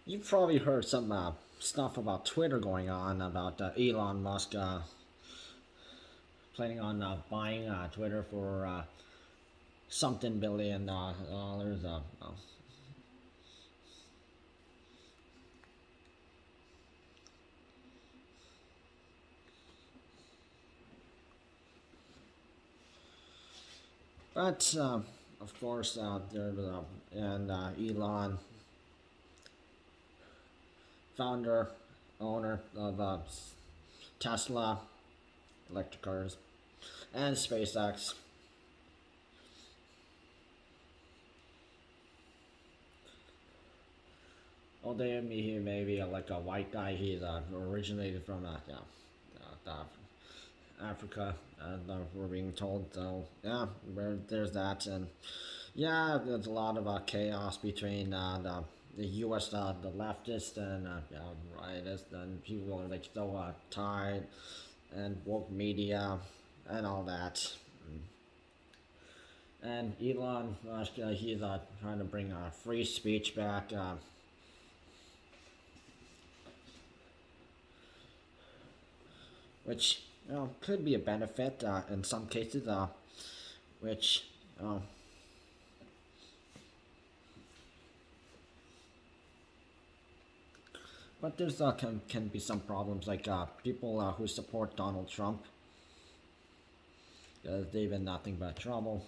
You've probably heard some stuff about Twitter going on about Elon Musk planning on buying Twitter for something billion dollars. But of course, there's and Elon, founder, owner of Tesla, electric cars, and SpaceX. Although he may be like a white guy, he's originated from Africa, we're being told. So yeah, there's that, and yeah, there's a lot of chaos between the U.S. The leftists and rightists, and people are like so tired, and woke media, and all that. And Elon Musk, he's trying to bring free speech back. Which could be a benefit in some cases, which but there's can be some problems like people who support Donald Trump, because they've been nothing but trouble.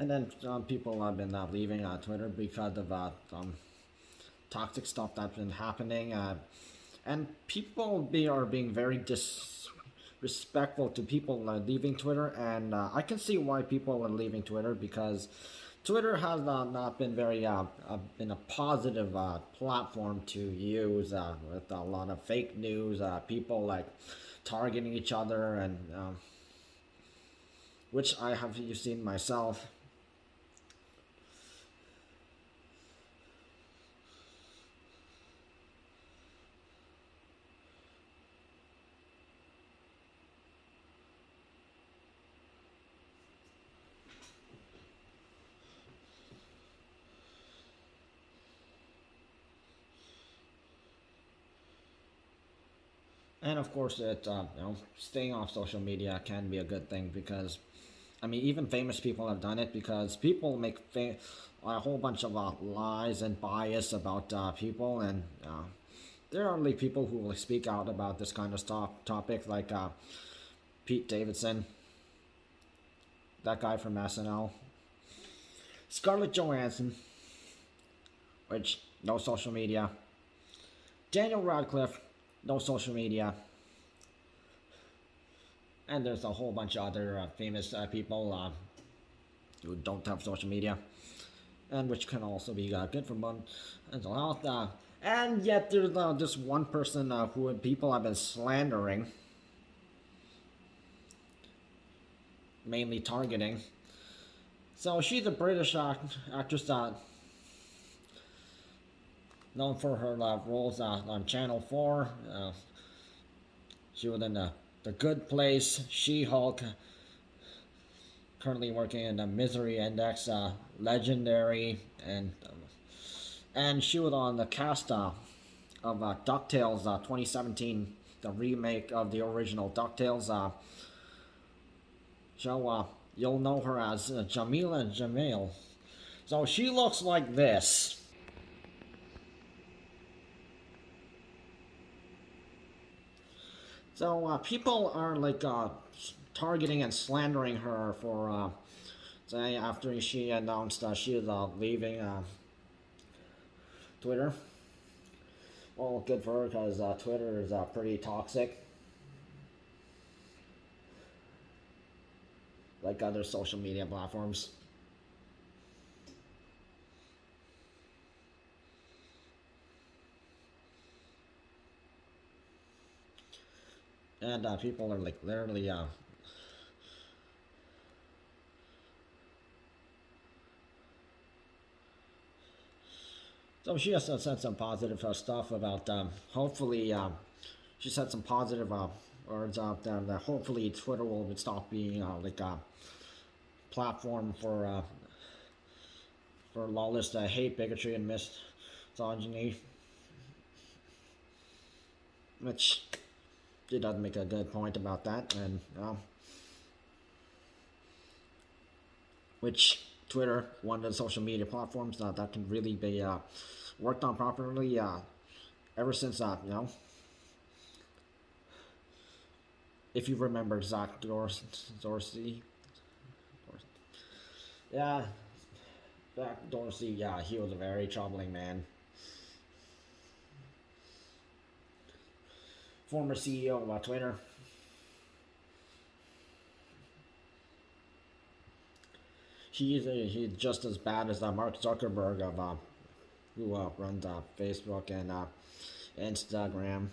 And then people have been leaving Twitter because of toxic stuff that's been happening. And people are being very disrespectful to people leaving Twitter. And I can see why people are leaving Twitter, because Twitter has not been very been a positive platform to use with a lot of fake news, people like targeting each other, and which I have seen myself. And of course, staying off social media can be a good thing, because, I mean, even famous people have done it, because people make a whole bunch of lies and bias about people, and there are like people who will speak out about this kind of topic, like Pete Davidson, that guy from SNL, Scarlett Johansson, which no social media, Daniel Radcliffe, no social media. And there's a whole bunch of other famous people who don't have social media, and which can also be good for mental health. And yet there's this one person who people have been slandering, mainly targeting. So she's a British actress known for her roles on Channel 4. She was in The Good Place, She-Hulk, currently working in the Misery Index, Legendary, and she was on the cast of DuckTales 2017, the remake of the original DuckTales show. You'll know her as Jameela and Jamil. So she looks like this. So people are like targeting and slandering her for say after she announced she was leaving Twitter. Well, good for her, because Twitter is pretty toxic, like other social media platforms. And people are like literally So she has said some positive stuff about hopefully she said some positive words out there that hopefully Twitter will stop being like a platform for lawless hate, bigotry, and misogyny, which she does make a good point about that, and which Twitter, one of the social media platforms that can really be worked on properly ever since if you remember Zach Dorsey, yeah, Zach Dorsey, yeah, he was a very troubling man. Former CEO of Twitter. He's just as bad as Mark Zuckerberg of who runs Facebook and Instagram.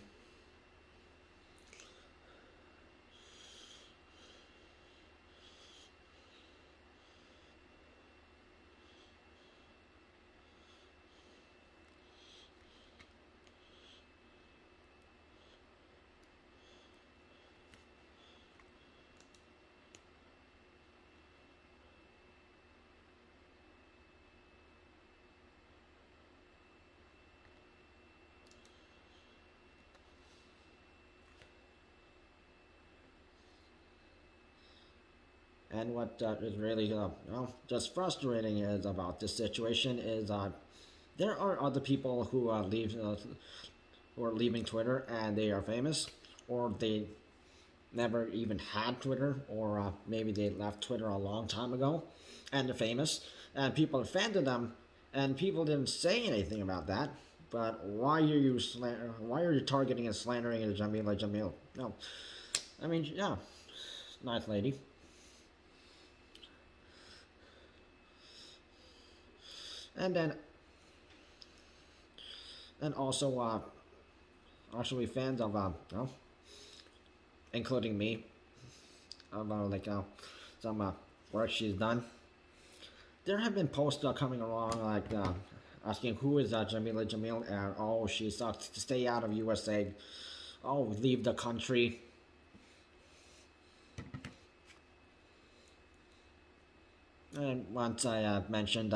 And what is really just frustrating is about this situation is there are other people who who are leaving Twitter and they are famous, or they never even had Twitter, or maybe they left Twitter a long time ago, and they're famous, and people offended them, and people didn't say anything about that. But why are you targeting and slandering Jameela Jamil? No, I mean, yeah, nice lady. And then and also actually fans of including me, about like some work she's done. There have been posts coming along like asking who is Jameela Jamil, and oh, she sucks to stay out of USA, oh, leave the country. And once I mentioned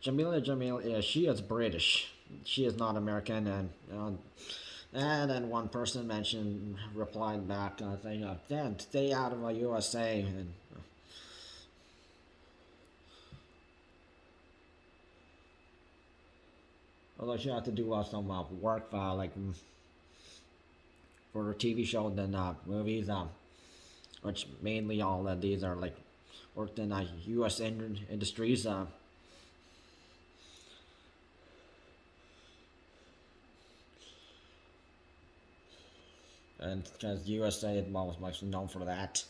Jameela Jamil is she is British, she is not American, and then one person mentioned replied back saying, "Dan, stay out of the USA." And although she had to do some work like for her TV show than movies, which mainly all of these are like worked in U.S. industries. And because USA is most much known for that.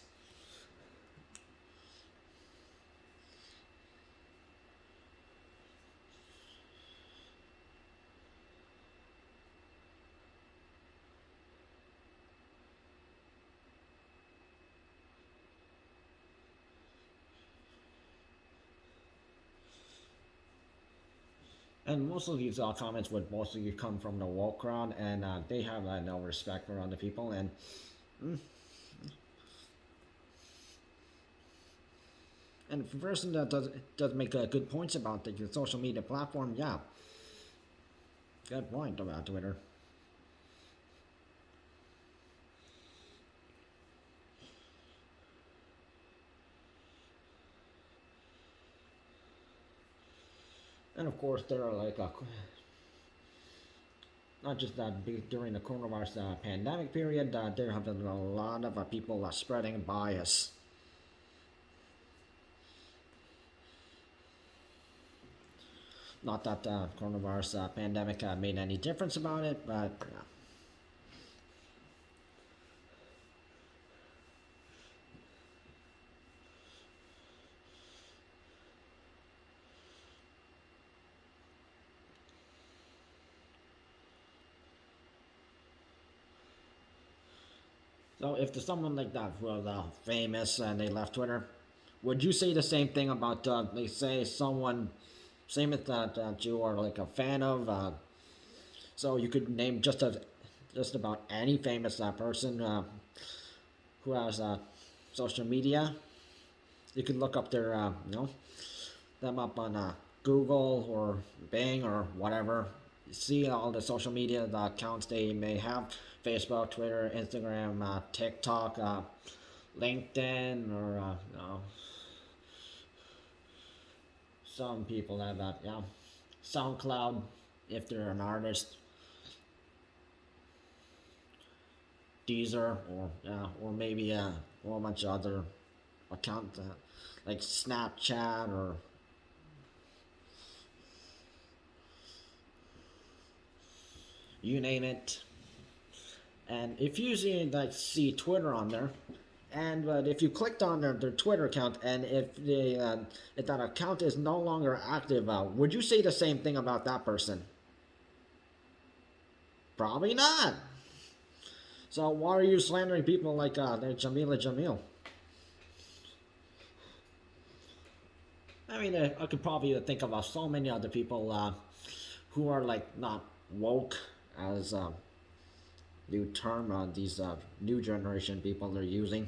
And most of these comments would mostly come from the woke crowd, and they have no respect for other people. And mm, and the person that does make good points about the social media platform, yeah, good point about Twitter. And of course, there are like not just during the coronavirus pandemic period, there have been a lot of people spreading bias. Not that the coronavirus pandemic made any difference about it, but yeah. So if there's someone like that who was famous and they left Twitter, would you say the same thing about, say, someone same as that you are like a fan of. So you could name just about any famous person who has social media. You could look up their them up on Google or Bing or whatever. See all the social media the accounts they may have: Facebook, Twitter, Instagram, TikTok, LinkedIn, or some people have that. Yeah, SoundCloud if they're an artist, Deezer, or maybe a whole bunch of other accounts like Snapchat or you name it. And if you see Twitter on there, and but if you clicked on their Twitter account, and if that account is no longer active, would you say the same thing about that person? Probably not. So why are you slandering people like Jameela Jamil? I mean, I could probably think of so many other people who are like not woke, as new term these new generation people are using,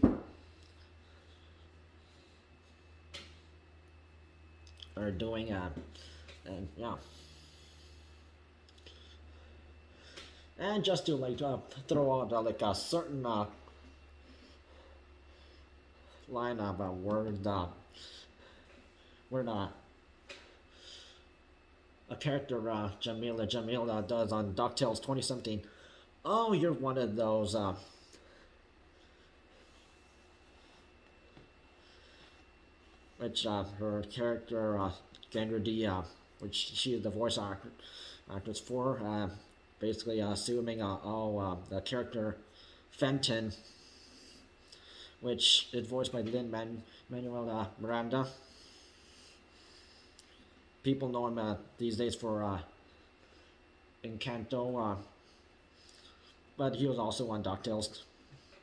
are doing, and yeah. And just to like throw out like a certain line of word a character Jamil does on DuckTales 2017. Oh, you're one of those which her character Kendra D, which she is the voice actress for, basically assuming the character Fenton, which is voiced by Manuel Miranda. People know him these days for Encanto, but he was also on DuckTales,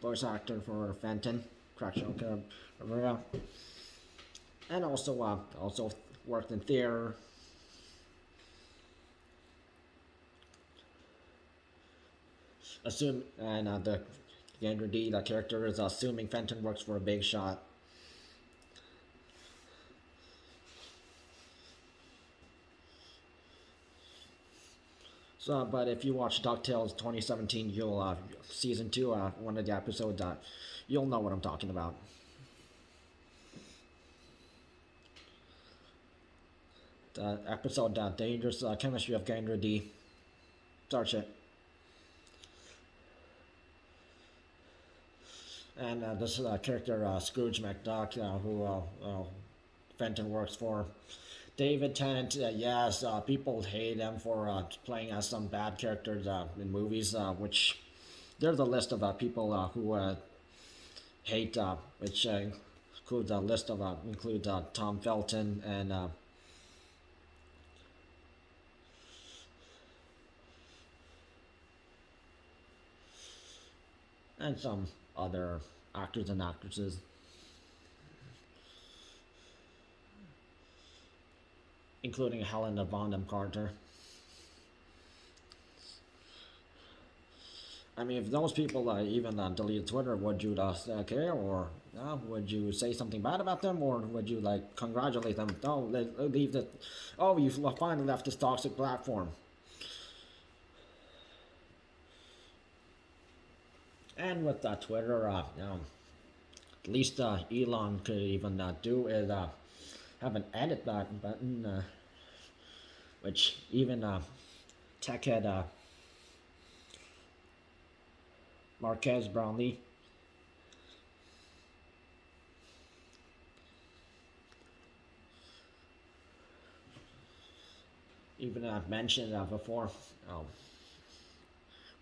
voice actor for Fenton, correctional Rivera, and also worked in theater. The Andrew D, the character, is assuming Fenton works for a big shot. So, but if you watch DuckTales 2017, you'll season 2, one of the episodes, you'll know what I'm talking about. The episode Dangerous Chemistry of Gander D. Search it. And this character Scrooge McDuck, who Fenton works for. David Tennant, yes, people hate him for playing as some bad characters in movies, which there's a list of people who hate, which includes a list of Tom Felton and some other actors and actresses. Including Helena Bonham Carter. I mean, if those people even delete Twitter, would you care, or would you say something bad about them, or would you like congratulate them? Oh, leave the. Oh, you finally left this toxic platform. And with Twitter, at least Elon could even do is have an edit button, which even tech head Marquez Brownlee even mentioned before,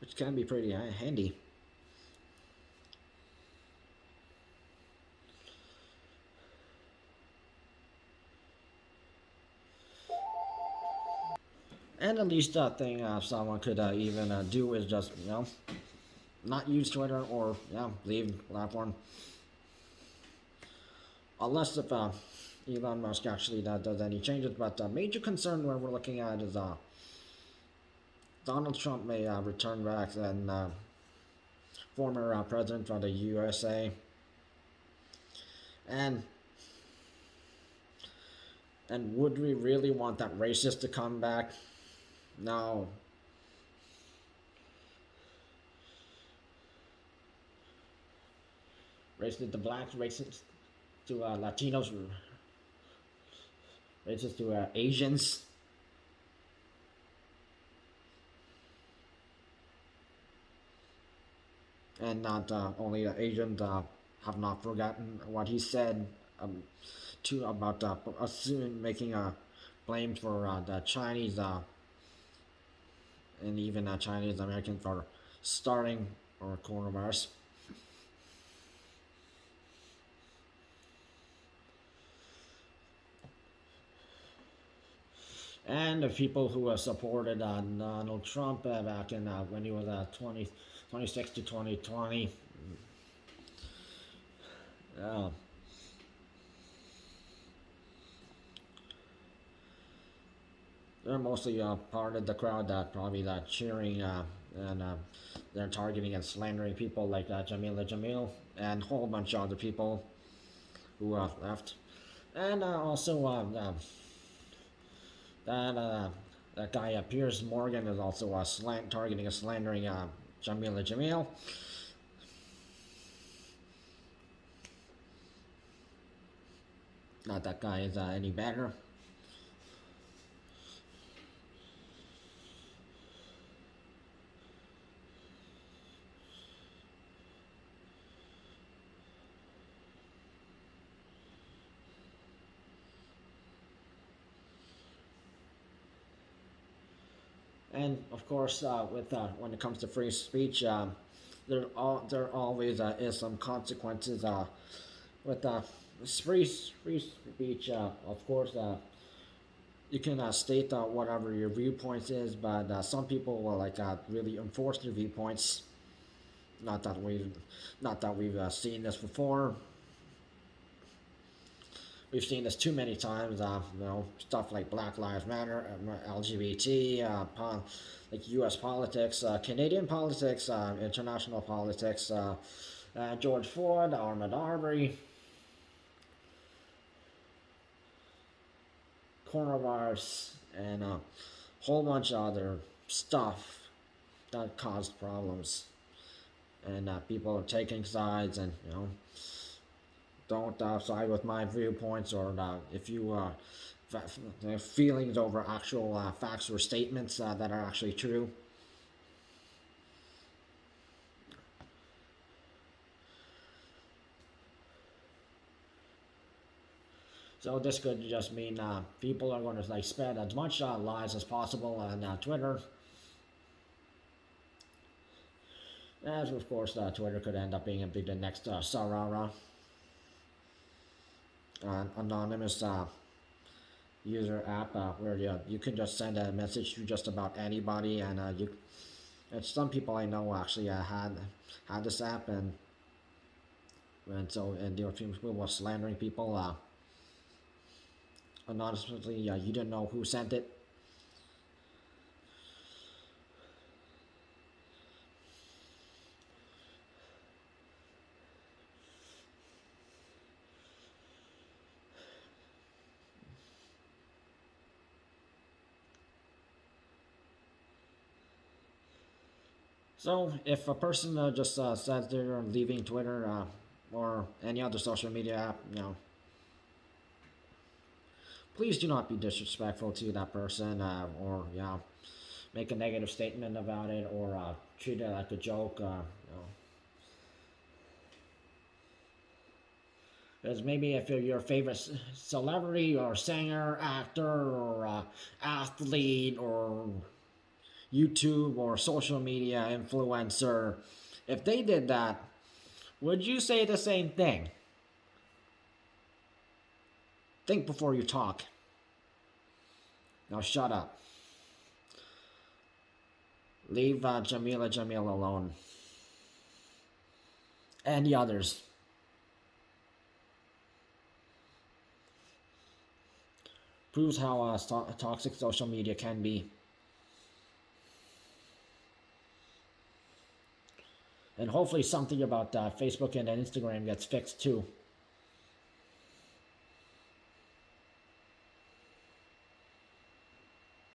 which can be pretty handy. And at least that thing someone could even do is just, not use Twitter, or, leave the platform. Unless if Elon Musk actually does any changes. But the major concern where we're looking at is Donald Trump may return back and former president of the USA, and would we really want that racist to come back? No. Racist to blacks, racist to Latinos, racist to Asians. And not only the Asians have not forgotten what he said to about making a blame for the Chinese and even Chinese American for starting or coronavirus. And the people who supported Donald Trump back in when he was 26 to 2020. They're mostly part of the crowd that probably cheering and they're targeting and slandering people like Jameela Jamil and a whole bunch of other people who left. And also that guy Piers Morgan is also targeting and slandering Jameela Jamil. Not that guy is any better. And of course, with when it comes to free speech, there always is some consequences with free speech. Of course, you can state whatever your viewpoints is, but some people will really enforce their viewpoints. Not that we've seen this before. We've seen this too many times. Stuff like Black Lives Matter, LGBT, like U.S. politics, Canadian politics, international politics, George Floyd, Ahmaud Arbery, coronavirus, and a whole bunch of other stuff that caused problems. And people are taking sides, and don't side with my viewpoints, or if you feelings over actual facts or statements that are actually true. So this could just mean people are going to spread as much lies as possible on Twitter. As of course, Twitter could end up being the next Sarara. Anonymous user app where you can just send a message to just about anybody, and some people I know actually had this app, and there were people were slandering people anonymously. You didn't know who sent it. So if a person just says they're leaving Twitter or any other social media app, please do not be disrespectful to that person or make a negative statement about it, or treat it like a joke. Because maybe if you're your favorite celebrity or singer, actor, or athlete, or YouTube or social media influencer, if they did that, would you say the same thing? Think before you talk. Now shut up. Leave Jameela Jamil alone. And the others. proves how toxic social media can be. And hopefully something about Facebook and Instagram gets fixed too.